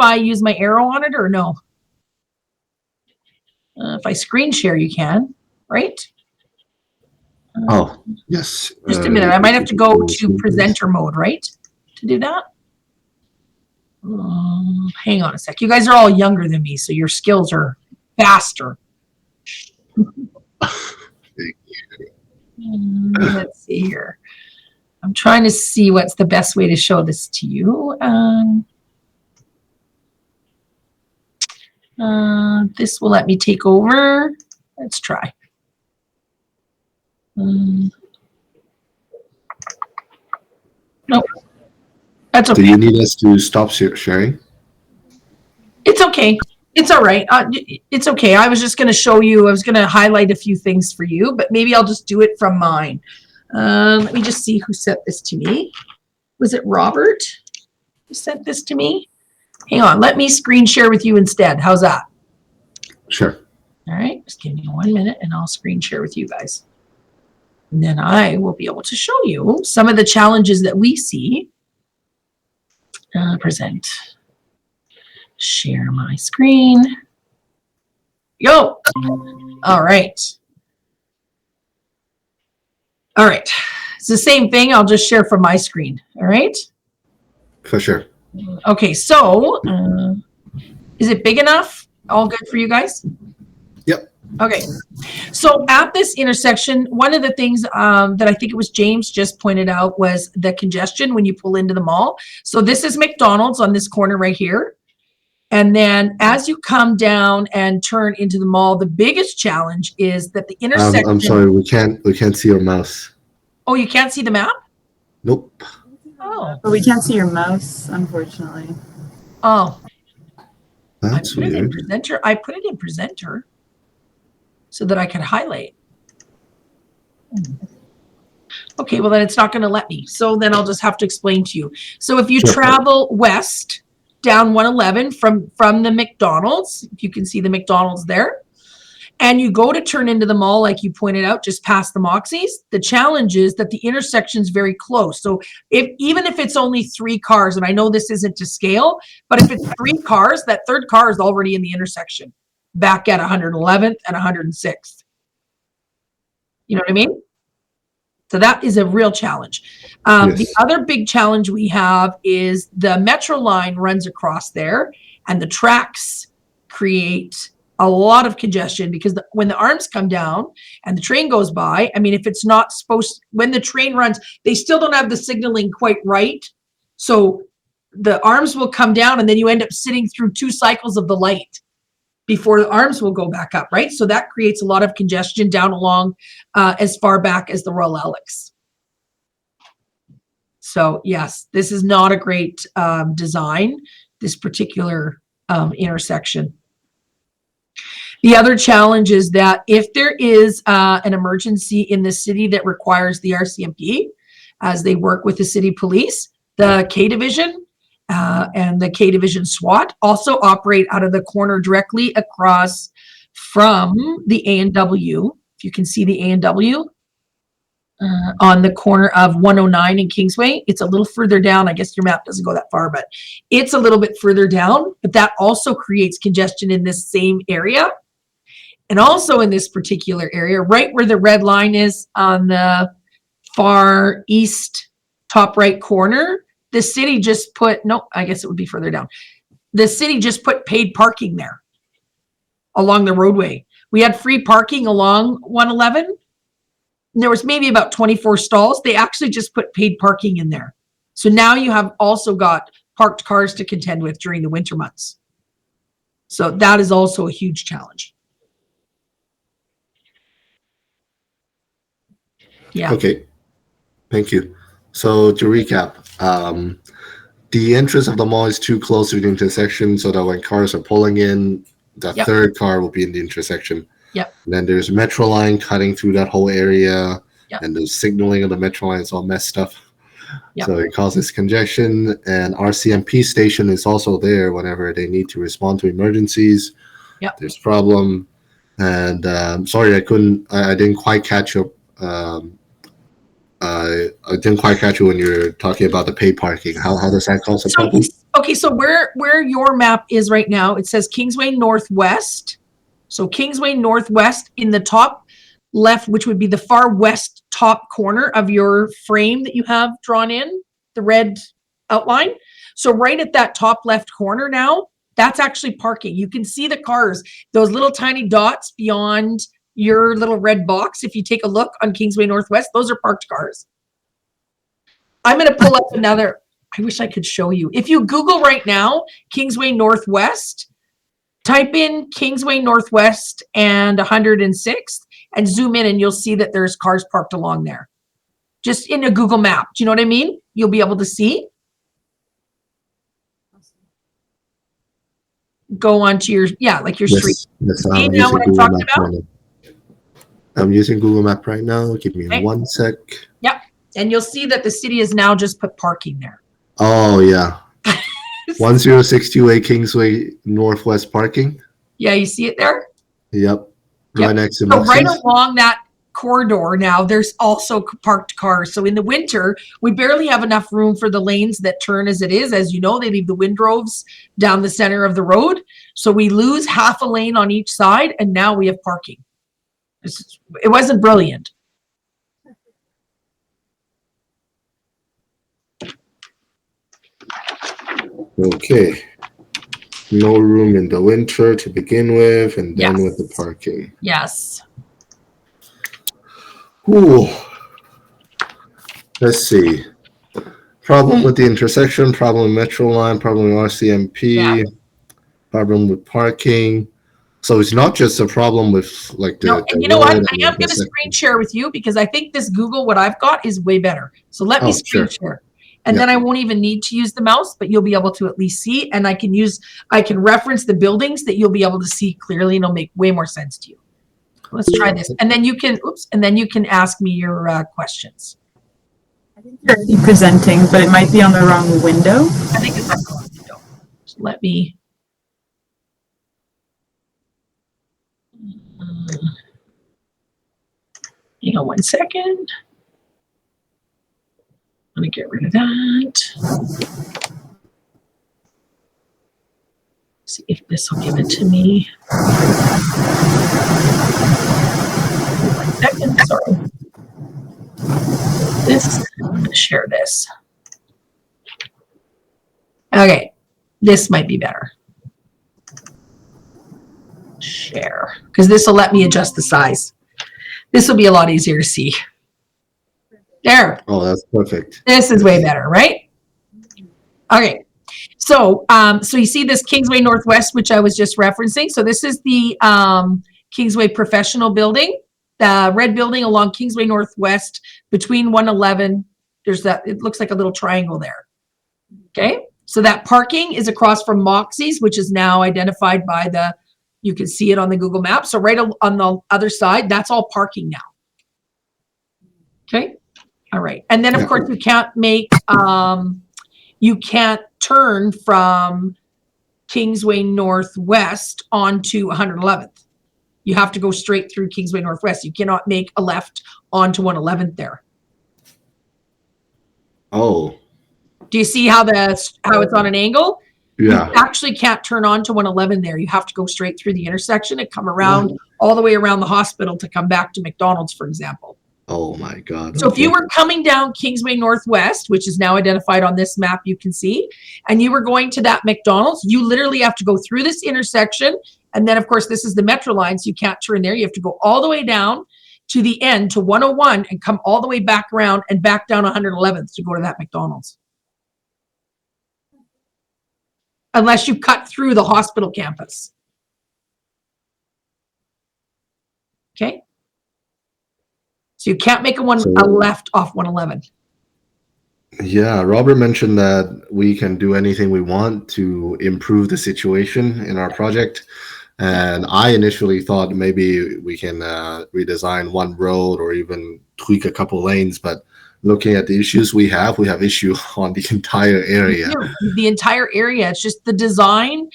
I use my arrow on it or no? If I screen share, you can, right? Oh, yes. Just a minute. I might have to go to presenter mode, right? To do that. Hang on a sec. You guys are all younger than me, so your skills are faster. Let's see here. I'm trying to see what's the best way to show this to you. This will let me take over. Let's try. Nope. That's okay. Do you need us to stop sharing? It's okay. It's all right. It's okay. I was just going to show you. I was going to highlight a few things for you, but maybe I'll just do it from mine. Let me just see who sent this to me. Was it Robert who sent this to me? Hang on. Let me screen share with you instead. How's that? Sure. All right. Just give me 1 minute and I'll screen share with you guys. And then I will be able to show you some of the challenges that we see. Present. Share my screen. Yo. All right. All right. It's the same thing. I'll just share from my screen. All right. For sure. Okay. So is it big enough? All good for you guys? Yep. Okay. So at this intersection, one of the things that I think it was James just pointed out was the congestion when you pull into the mall. So this is McDonald's on this corner right here. And then as you come down and turn into the mall, the biggest challenge is that the intersection. I'm sorry, we can't see your mouse. Oh, you can't see the map? Nope. Oh. But we can't see your mouse, unfortunately. Oh. That's weird. I put it in presenter so that I could highlight. Okay, well then it's not going to let me. So then I'll just have to explain to you. So if you travel west down 111 from the McDonald's, if you can see the McDonald's there, and you go to turn into the mall, like you pointed out, just past the Moxies, the challenge is that the intersection is very close. So even if it's only 3 cars, and I know this isn't to scale, but if it's 3 cars, that third car is already in the intersection, back at 111th and 106th. You know what I mean? So that is a real challenge. Yes. The other big challenge we have is the metro line runs across there, and the tracks create a lot of congestion because when the arms come down and the train goes by, I mean, if it's not when the train runs, they still don't have the signaling quite right. So the arms will come down and then you end up sitting through 2 cycles of the light before the arms will go back up, right? So that creates a lot of congestion down along as far back as the Royal Alex. So yes, this is not a great design, this particular intersection. The other challenge is that if there is an emergency in the city that requires the RCMP, as they work with the city police, the K Division and the K Division SWAT also operate out of the corner directly across from the A&W. If you can see the A&W on the corner of 109 and Kingsway, it's a little further down. I guess your map doesn't go that far, but it's a little bit further down, but that also creates congestion in this same area. And also in this particular area, right where the red line is on the far east top right corner, the city just put, no, I guess it would be further down. The city just put paid parking there along the roadway. We had free parking along 111. There was maybe about 24 stalls. They actually just put paid parking in there. So now you have also got parked cars to contend with during the winter months. So that is also a huge challenge. Yeah. Okay. Thank you. So to recap, the entrance of the mall is too close to the intersection so that when cars are pulling in, the third car will be in the intersection. Yep. And then there's metro line cutting through that whole area. Yep. And the signaling of the metro line is all messed up. Yep. So it causes congestion, and RCMP station is also there whenever they need to respond to emergencies. Yep. There's problem. And sorry, I didn't quite catch up I didn't quite catch you when you were talking about the paid parking. How does that cause a So, problem? okay, so where your map is right now, it says Kingsway Northwest. So Kingsway Northwest in the top left, which would be the far west top corner of your frame that you have drawn in, the red outline. So right at that top left corner now, that's actually parking. You can see the cars, those little tiny dots beyond your little red box. If you take a look on Kingsway Northwest, those are parked cars. I'm going to pull up another. I wish I could show you. If you Google right now, Kingsway Northwest, type in Kingsway Northwest and 106th and zoom in and you'll see that there's cars parked along there. Just in a Google map. Do you know what I mean? You'll be able to see. Go onto your, like your street. Yes, See I'm now using what I'm Google talking Map about? right now. I'm using Google Map right now. Give me Okay. 1 sec. Yep. And you'll see that the city has now just put parking there. Oh yeah. 10628 Kingsway Northwest parking. Yeah, you see it there? Yep. Yep. Right next to So right Muxie's. along that corridor now, there's also parked cars. So in the winter, we barely have enough room for the lanes that turn as it is. As you know, they leave the windrows down the center of the road. So we lose half a lane on each side, and now we have parking. It wasn't brilliant. Okay. No room in the winter to begin with, and then with the Yes. parking. Yes. Ooh. Let's see. Problem with the intersection, problem with Metro Line, problem with RCMP, Yeah. problem with parking. So it's not just a problem with like the. No, the and you know what? road I and am going to intersection. screen share with you because I think this Google, what I've got, is way better. So let me Oh, screen sure. share. And then I won't even need to use the mouse, but you'll be able to at least see. And I can reference the buildings that you'll be able to see clearly and it'll make way more sense to you. Let's try this. And then you can ask me your questions. I think you're already presenting, but it might be on the wrong window. I think it's on the wrong window. So let me. Hang on 1 second. Let me get rid of that. See if this will give it to me. 1 second, sorry. I'm going to share this. Okay, this might be better. Share, because this will let me adjust the size. This will be a lot easier to see. There. Oh, that's perfect. This is way better, right? Okay. So, so you see this Kingsway Northwest, which I was just referencing. So this is the Kingsway Professional Building, the red building along Kingsway Northwest between 111. There's that, it looks like a little triangle there. Okay. So that parking is across from Moxie's, which is now identified by you can see it on the Google map. So right on the other side, that's all parking now. Okay. All right. And then of course you can't make, you can't turn from Kingsway Northwest onto 111th. You have to go straight through Kingsway Northwest. You cannot make a left onto 111th there. Oh. Do you see how it's on an angle? Yeah. You actually can't turn on to 111 there. You have to go straight through the intersection and come around all the way around the hospital to come back to McDonald's, for example. Oh my God. So if you were coming down Kingsway Northwest, which is now identified on this map you can see, and you were going to that McDonald's, you literally have to go through this intersection. And then of course, this is the Metro line, so you can't turn there. You have to go all the way down to the end to 101 and come all the way back around and back down 111th to go to that McDonald's. Unless you cut through the hospital campus. Okay. So you can't make a left off 111. Yeah, Robert mentioned that we can do anything we want to improve the situation in our project. And I initially thought maybe we can redesign one road or even tweak a couple lanes, but looking at the issues we have issue on the entire area. The entire area. It's just the design.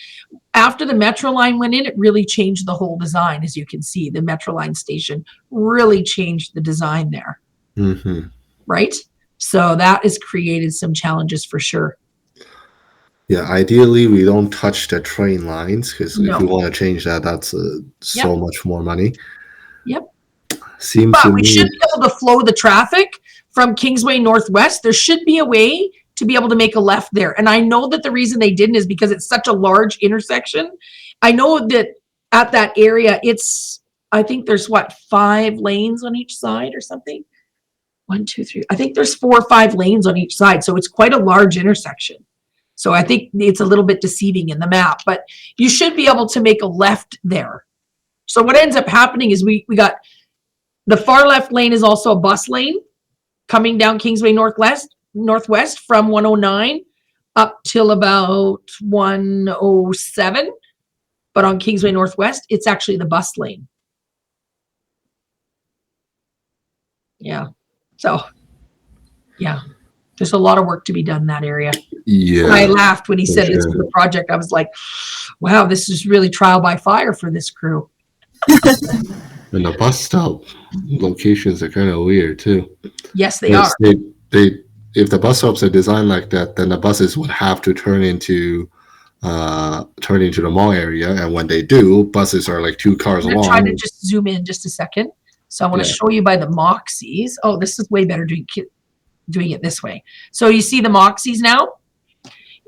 After the Metro line went in, it really changed the whole design. As you can see, the Metro line station really changed the design there. Mm-hmm. right? So that has created some challenges for sure. Yeah, ideally we don't touch the train lines because No. if we want to change that, that's so much more money. Yep. Seems But to we me, should be able to flow the traffic from Kingsway Northwest. There should be a way to be able to make a left there. And I know that the reason they didn't is because it's such a large intersection. I know that at that area, I think there's 5 lanes on each side or something? 1, 2, 3. I think there's 4 or 5 lanes on each side. So it's quite a large intersection. So I think it's a little bit deceiving in the map, but you should be able to make a left there. So what ends up happening is we got the far left lane is also a bus lane coming down Kingsway Northwest from 109 up till about 107. But on Kingsway Northwest, it's actually the bus lane. Yeah. So, yeah, there's a lot of work to be done in that area. yeah, I laughed when he for said this sure. was a project. I was like, wow, this is really trial by fire for this crew. And the bus stop locations are kind of weird too. Yes, they Yes, are. if the bus stops are designed like that, then the buses would have to turn into the mall area, and when they do, buses are like 2 cars I'm going to try long. to just zoom in just a second. So I want to Yeah. show you by the Moxies. Oh, this is way better doing it this way. So you see the Moxies now?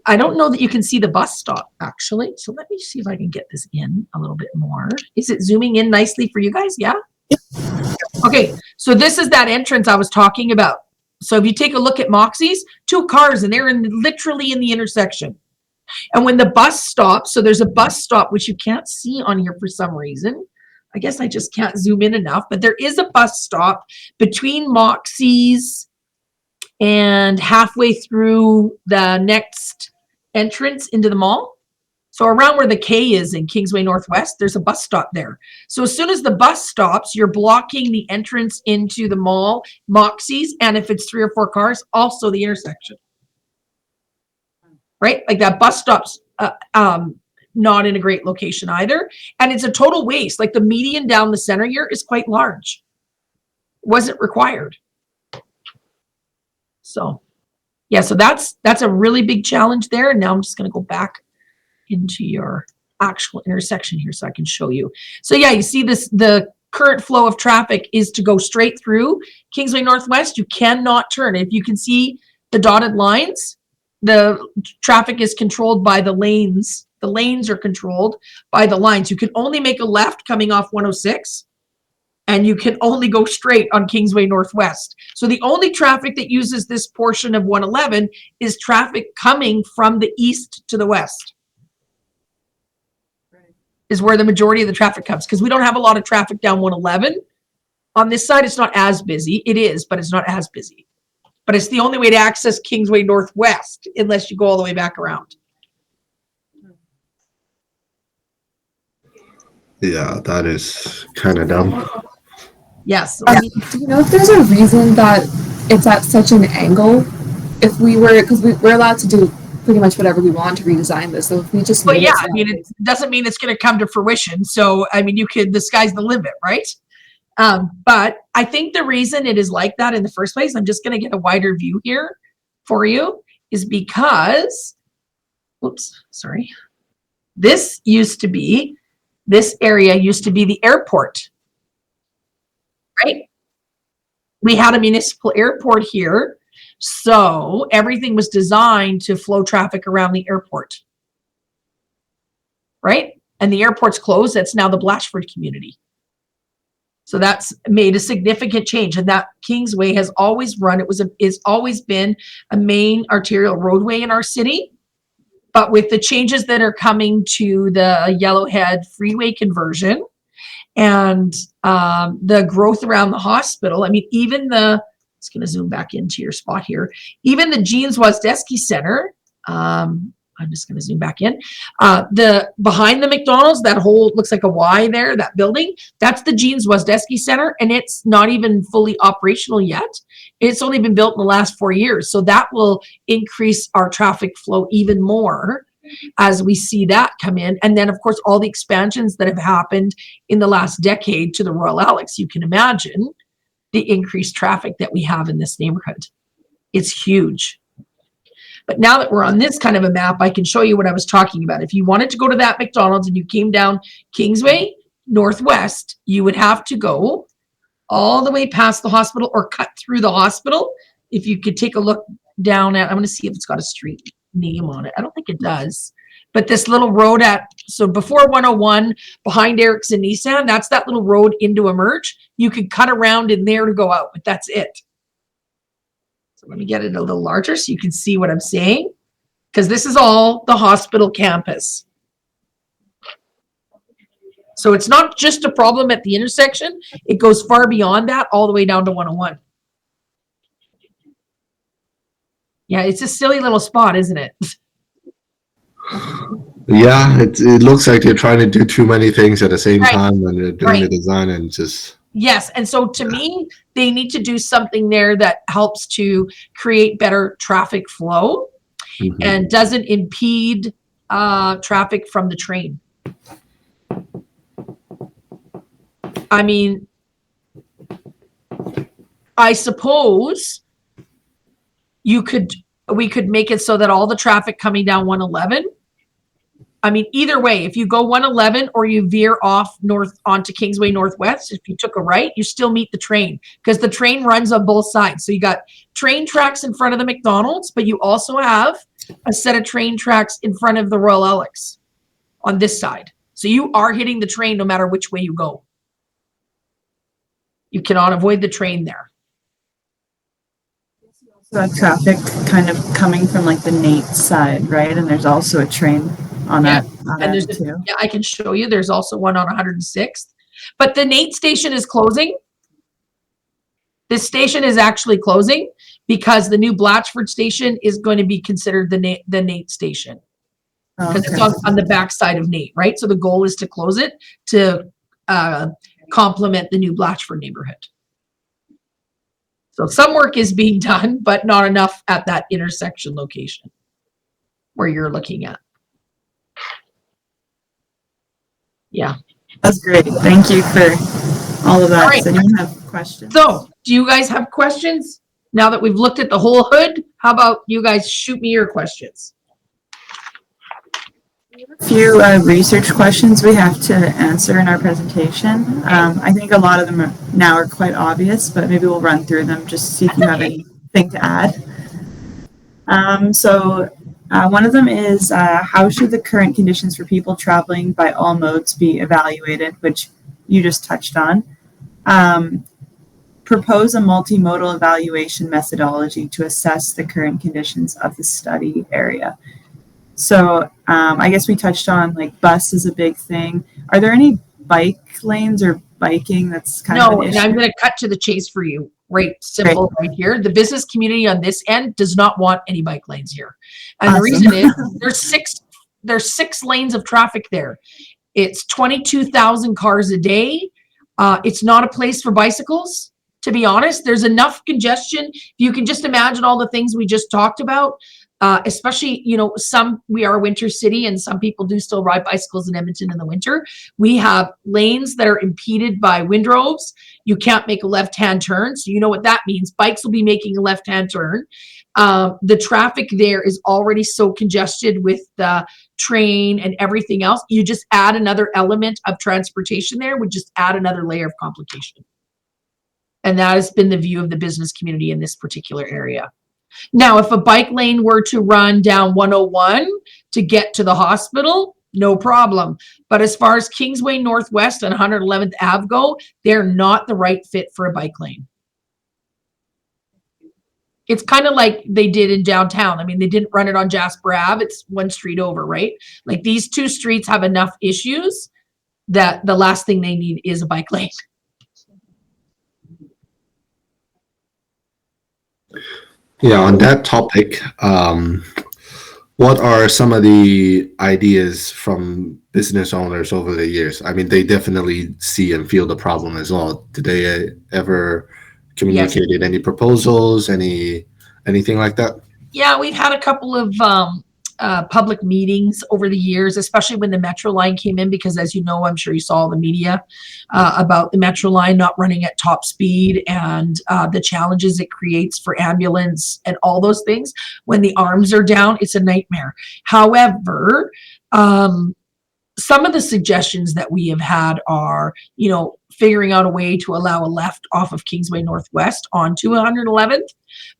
I don't know that you can see the bus stop actually. So let me see if I can get this in a little bit more. Is it zooming in nicely for you guys? Yeah. Okay. So this is that entrance I was talking about. So if you take a look at Moxie's, 2 cars and they're literally in the intersection. And when the bus stops, so there's a bus stop, which you can't see on here for some reason. I guess I just can't zoom in enough, but there is a bus stop between Moxie's and halfway through the next entrance into the mall. So around where the K is in Kingsway Northwest, there's a bus stop there. So as soon as the bus stops, you're blocking the entrance into the mall, Moxie's, and if it's 3 or 4 cars, also the intersection. Right? Like that bus stop's not in a great location either. And it's a total waste. Like the median down the center here is quite large. Wasn't required. So, yeah, so that's a really big challenge there. And now I'm just going to go back into your actual intersection here so I can show you. So yeah, you see this, the current flow of traffic is to go straight through Kingsway Northwest. You cannot turn. If you can see the dotted lines, the traffic is controlled by the lanes. The lanes are controlled by the lines. You can only make a left coming off 106, and you can only go straight on Kingsway Northwest. So the only traffic that uses this portion of 111 is traffic coming from the east to the west. Is where the majority of the traffic comes, because we don't have a lot of traffic down 111. On this side, it's not as busy. It is, but it's not as busy. But it's the only way to access Kingsway Northwest unless you go all the way back around. Yeah, that is kind of dumb. Yes. Do you know if there's a reason that it's at such an angle? If we were, because we're allowed to do pretty much whatever we want to redesign this. So if we just, But yeah, I mean, it doesn't mean it's going to come to fruition. So, I mean, the sky's the limit, right? But I think the reason it is like that in the first place, I'm just going to get a wider view here for you, is because, whoops, sorry. This area used to be the airport, right? We had a municipal airport here. So everything was designed to flow traffic around the airport, right? And the airport's closed. That's now the Blatchford community. So that's made a significant change. And that Kingsway has always run, it's always been a main arterial roadway in our city. But with the changes that are coming to the Yellowhead freeway conversion and the growth around the hospital, I mean, even it's going to zoom back into your spot here. Even the Jeans Wozdeski Center, I'm just going to zoom back in. Behind the McDonald's, that whole looks like a Y there, that building, that's the Jeans Wozdeski Center, and it's not even fully operational yet. It's only been built in the last 4 years. So that will increase our traffic flow even more as we see that come in. And then, of course, all the expansions that have happened in the last decade to the Royal Alex, you can imagine the increased traffic that we have in this neighborhood. It's huge. But now that we're on this kind of a map, I can show you what I was talking about. If you wanted to go to that McDonald's and you came down Kingsway Northwest, you would have to go all the way past the hospital or cut through the hospital. If you could take a look down at, I'm going to see if it's got a street name on it. I don't think it does. But this little road so before 101, behind Eric's and Nissan, that's that little road into Emerge. You could cut around in there to go out, but that's it. So let me get it a little larger so you can see what I'm saying. Because this is all the hospital campus. So it's not just a problem at the intersection. It goes far beyond that, all the way down to 101. Yeah, it's a silly little spot, isn't it? Yeah, it looks like they're trying to do too many things at the same Right. time when they're doing the Right. design, and just Yes, and so to me, they need to do something there that helps to create better traffic flow and doesn't impede traffic from the train. I mean, I suppose we could make it so that all the traffic coming down 111, I mean, either way, if you go 111 or you veer off north onto Kingsway Northwest, if you took a right, you still meet the train because the train runs on both sides. So you got train tracks in front of the McDonald's, but you also have a set of train tracks in front of the Royal Alex on this side. So you are hitting the train no matter which way you go. You cannot avoid the train there. That traffic kind of coming from like the Nate side, right? And there's also a train on Yeah, that and end too. Yeah, I can show you. There's also one on 106th, but the Nate station is closing. This station is actually closing because the new Blatchford station is going to be considered the Nate station because it's on the back side of Nate, right? So the goal is to close it to complement the new Blatchford neighborhood. So some work is being done, but not enough at that intersection location where you're looking at. Yeah. That's great. Thank you for all of that. All right. Does anyone have questions? So, do you guys have questions? Now that we've looked at the whole hood, how about you guys shoot me your questions? A few research questions we have to answer in our presentation. I think a lot of them are quite obvious, but maybe we'll run through them just to see if you have anything to add. One of them is how should the current conditions for people traveling by all modes be evaluated, which you just touched on. Propose a multimodal evaluation methodology to assess the current conditions of the study area. So I guess we touched on like bus is a big thing. Are there any bike lanes or biking that's kind of No, an and issue? I'm going to cut to the chase for you. Right, simple right here. The business community on this end does not want any bike lanes here. And Awesome. the reason is there's six lanes of traffic there. It's 22,000 cars a day. It's not a place for bicycles, to be honest. There's enough congestion. You can just imagine all the things we just talked about. Especially, you know, we are a winter city and some people do still ride bicycles in Edmonton in the winter. We have lanes that are impeded by windrows. You can't make a left-hand turn. So you know what that means. Bikes will be making a left-hand turn. The traffic there is already so congested with the train and everything else. You just add another element of transportation there would just add another layer of complication. And that has been the view of the business community in this particular area. Now, if a bike lane were to run down 101 to get to the hospital, no problem. But as far as Kingsway Northwest and 111th Ave go, they're not the right fit for a bike lane. It's kind of like they did in downtown. I mean, they didn't run it on Jasper Ave. It's one street over, right? Like these two streets have enough issues that the last thing they need is a bike lane. Yeah, on that topic, what are some of the ideas from business owners over the years? I mean, they definitely see and feel the problem as well. Did they ever communicated any proposals, anything like that? Yeah, we've had a couple of public meetings over the years, especially when the Metro line came in, because as you know, I'm sure you saw all the media about the Metro line not running at top speed and the challenges it creates for ambulance and all those things. When the arms are down, it's a nightmare. However, some of the suggestions that we have had are, figuring out a way to allow a left off of Kingsway Northwest onto 111th.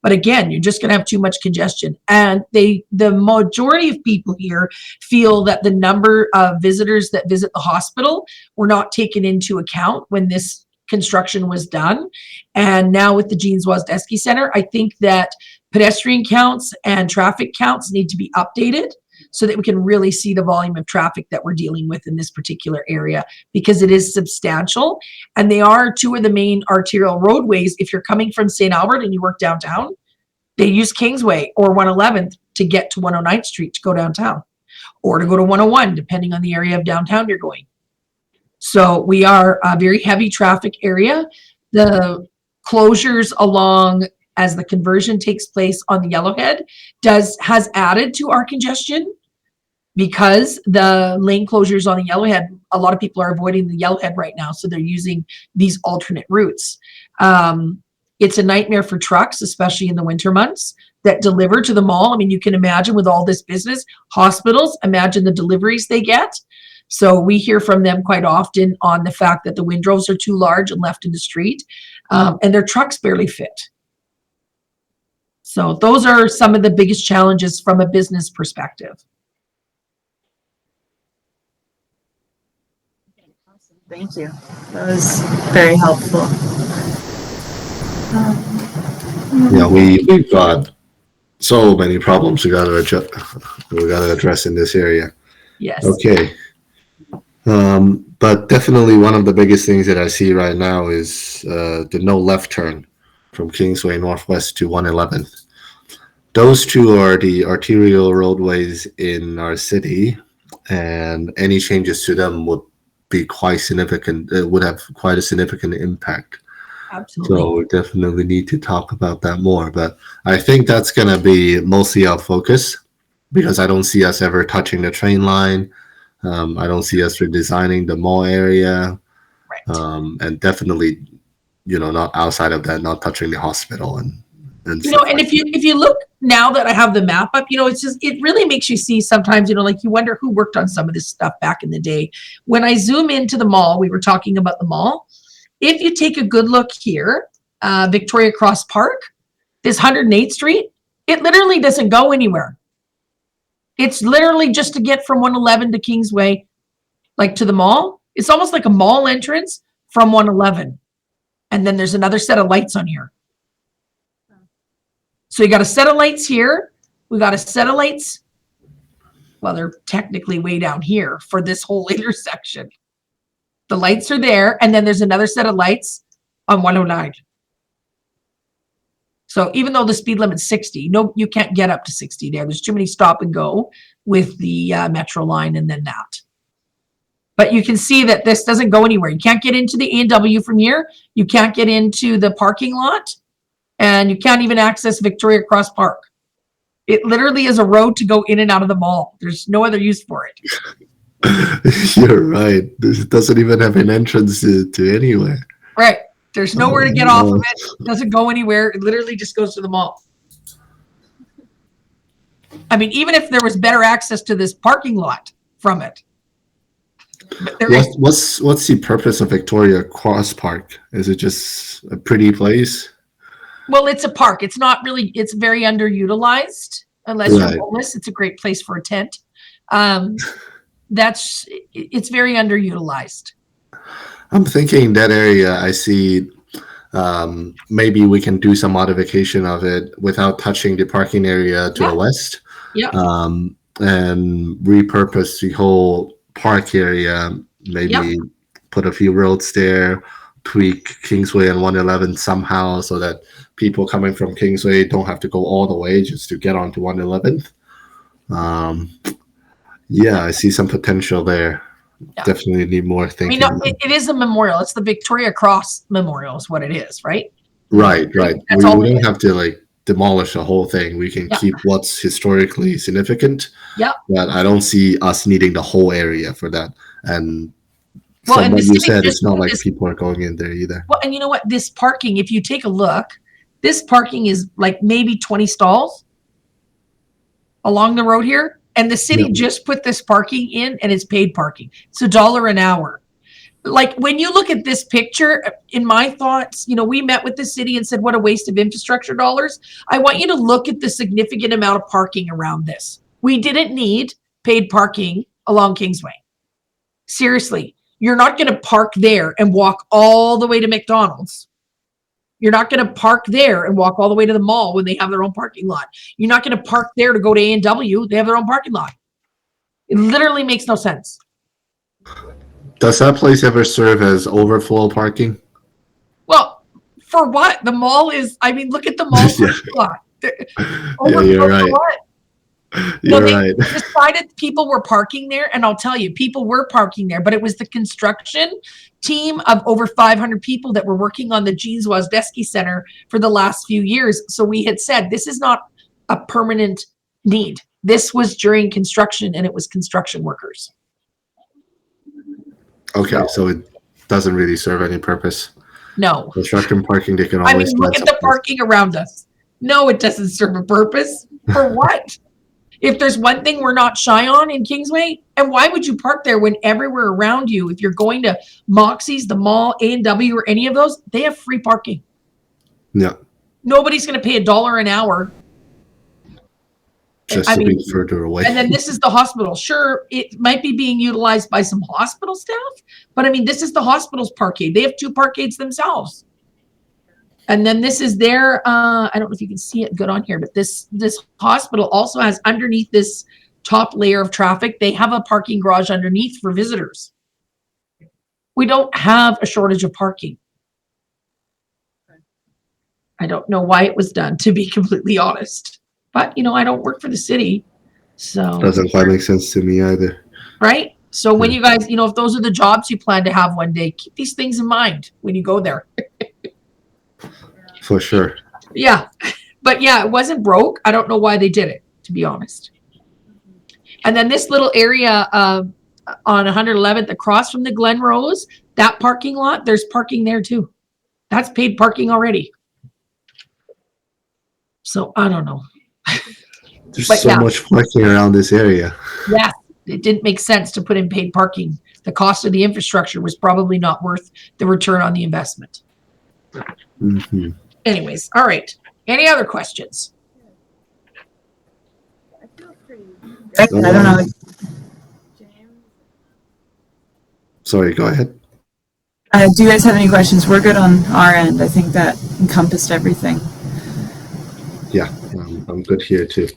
But again, you're just going to have too much congestion. And the majority of people here feel that the number of visitors that visit the hospital were not taken into account when this construction was done. And now with the Jean Zwazdesky Center, I think that pedestrian counts and traffic counts need to be updated so that we can really see the volume of traffic that we're dealing with in this particular area, because it is substantial. And they are two of the main arterial roadways. If you're coming from St. Albert and you work downtown, they use Kingsway or 111th to get to 109th Street to go downtown, or to go to 101, depending on the area of downtown you're going. So we are a very heavy traffic area. The closures along as the conversion takes place on the Yellowhead has added to our congestion, because the lane closures on the Yellowhead, a lot of people are avoiding the Yellowhead right now, so they're using these alternate routes. It's a nightmare for trucks, especially in the winter months, that deliver to the mall. I mean, you can imagine with all this business, hospitals, imagine the deliveries they get. So we hear from them quite often on the fact that the windrows are too large and left in the street, and their trucks barely fit. So those are some of the biggest challenges from a business perspective. Thank you. That was very helpful. Yeah, we've got so many problems we got to address in this area. Yes. Okay. But definitely one of the biggest things that I see right now is the no left turn from Kingsway Northwest to 111th. Those two are the arterial roadways in our city, and any changes to them would be quite significant. It would have quite a significant impact. Absolutely. So we definitely need to talk about that more. But I think that's going to be mostly our focus, because I don't see us ever touching the train line. I don't see us redesigning the mall area. Right. And definitely, not outside of that, not touching the hospital and and if you look now that I have the map up, it really makes you see sometimes, like you wonder who worked on some of this stuff back in the day. When I zoom into the mall, we were talking about the mall. If you take a good look here, Victoria Cross Park, this 108th Street, it literally doesn't go anywhere. It's literally just to get from 111 to Kingsway, like to the mall. It's almost like a mall entrance from 111. And then there's another set of lights on here. So you got a set of lights here. We got a set of lights. Well, they're technically way down here for this whole intersection. The lights are there. And then there's another set of lights on 109. So even though the speed limit's 60, no, you can't get up to 60 there. There's too many stop and go with the Metro line and then that. But you can see that this doesn't go anywhere. You can't get into the A&W from here. You can't get into the parking lot. And you can't even access Victoria Cross Park. It literally is a road to go in and out of the mall. There's no other use for it. You're right. This doesn't even have an entrance to anywhere. Right. There's nowhere to get off of it. It doesn't go anywhere. It literally just goes to the mall. I mean, even if there was better access to this parking lot from it. What's the purpose of Victoria Cross Park? Is it just a pretty place? Well, it's a park. It's not really, it's very underutilized. Unless you're homeless, it's a great place for a tent. It's very underutilized. I'm thinking that area, I see maybe we can do some modification of it without touching the parking area to the west. Yeah. And repurpose the whole park area, maybe put a few roads there, tweak Kingsway and 111 somehow so that people coming from Kingsway don't have to go all the way just to get onto 111th. I see some potential there. Yeah. Definitely need more thinking. It is a memorial. It's the Victoria Cross Memorial is what it is, right? Right. That's We don't have to demolish the whole thing. We can Yeah. keep what's historically significant. Yeah. But I don't see us needing the whole area for that. And Well, from and what the you city said, just it's not put like this- people are going in there either. Well, and you know what? This parking, if you take a look, this parking is like maybe 20 stalls along the road here. And the city Yep. just put this parking in and it's paid parking. It's $1 an hour. Like when you look at this picture, in my thoughts, you know, we met with the city and said, what a waste of infrastructure dollars. I want you to look at the significant amount of parking around this. We didn't need paid parking along Kingsway. Seriously, you're not going to park there and walk all the way to McDonald's. You're not going to park there and walk all the way to the mall when they have their own parking lot. You're not going to park there to go to A&W. They have their own parking lot. It literally makes no sense. Does that place ever serve as overflow parking? Well, for what? The mall is, I mean, look at the mall Yeah. parking lot. Yeah, Overflow you're for right. what? You're they right. decided people were parking there, and I'll tell you, people were parking there, but it was the construction team of over 500 people that were working on the Jeans Wozdeski Center for the last few years. So we had said, this is not a permanent need. This was during construction, and it was construction workers. Okay, so it doesn't really serve any purpose. No. Construction parking, they can I always mean, look find at the something. parking around us. No, it doesn't serve a purpose. For what? If there's one thing we're not shy on in Kingsway, and why would you park there when everywhere around you, if you're going to Moxie's, the mall, A&W, or any of those, they have free parking. Yeah, Nobody's going to pay $1 an hour. just I to mean, be further away. And then this is the hospital. Sure, it might be being utilized by some hospital staff, but I mean, this is the hospital's parkade. They have 2 parkades themselves. And then this is their, I don't know if you can see it good on here, but this hospital also has underneath this top layer of traffic, they have a parking garage underneath for visitors. We don't have a shortage of parking. I don't know why it was done, to be completely honest. But, you know, I don't work for the city, so. Doesn't quite make sense to me either. Right? So when Yeah. you guys, you know, if those are the jobs you plan to have one day, keep these things in mind when you go there. For sure. Yeah. But yeah, it wasn't broke. I don't know why they did it, to be honest. And then this little area on 111th across from the Glen Rose, that parking lot, there's parking there too. That's paid parking already. So I don't know. There's But so yeah. much parking around this area. Yes, it didn't make sense to put in paid parking. The cost of the infrastructure was probably not worth the return on the investment. Hmm. Anyways, all right. Any other questions? I don't know. Sorry, go ahead. Do you guys have any questions? We're good on our end. I think that encompassed everything. Yeah, I'm good here too.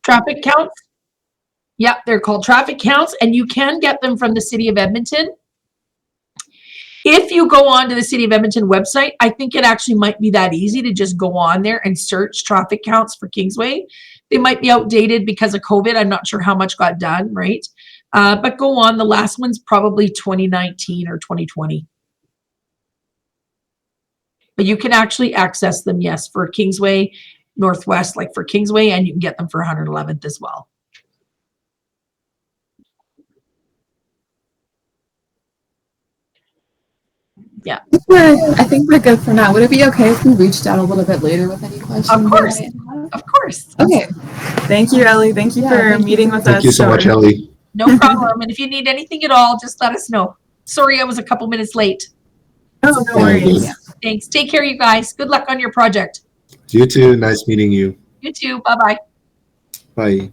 Traffic counts? Yep, they're called traffic counts, and you can get them from the City of Edmonton. If you go on to the City of Edmonton website, I think it actually might be that easy to just go on there and search traffic counts for Kingsway. They might be outdated because of COVID. I'm not sure how much got done, right? But go on. The last one's probably 2019 or 2020. But you can actually access them, yes, for Kingsway Northwest, like for Kingsway, and you can get them for 111th as well. I think we're good for now. Would it be okay if we reached out a little bit later with any questions? Of course. that I have? Of course. Okay. Thank you, Ellie. Thank you Yeah, for thank you meeting so with much. us. Thank you so much, Ellie. No problem. And if you need anything at all, just let us know. Sorry, I was a couple minutes late. Oh, no worries. Thanks. Take care, you guys. Good luck on your project. You too. Nice meeting you. You too. Bye-bye. Bye.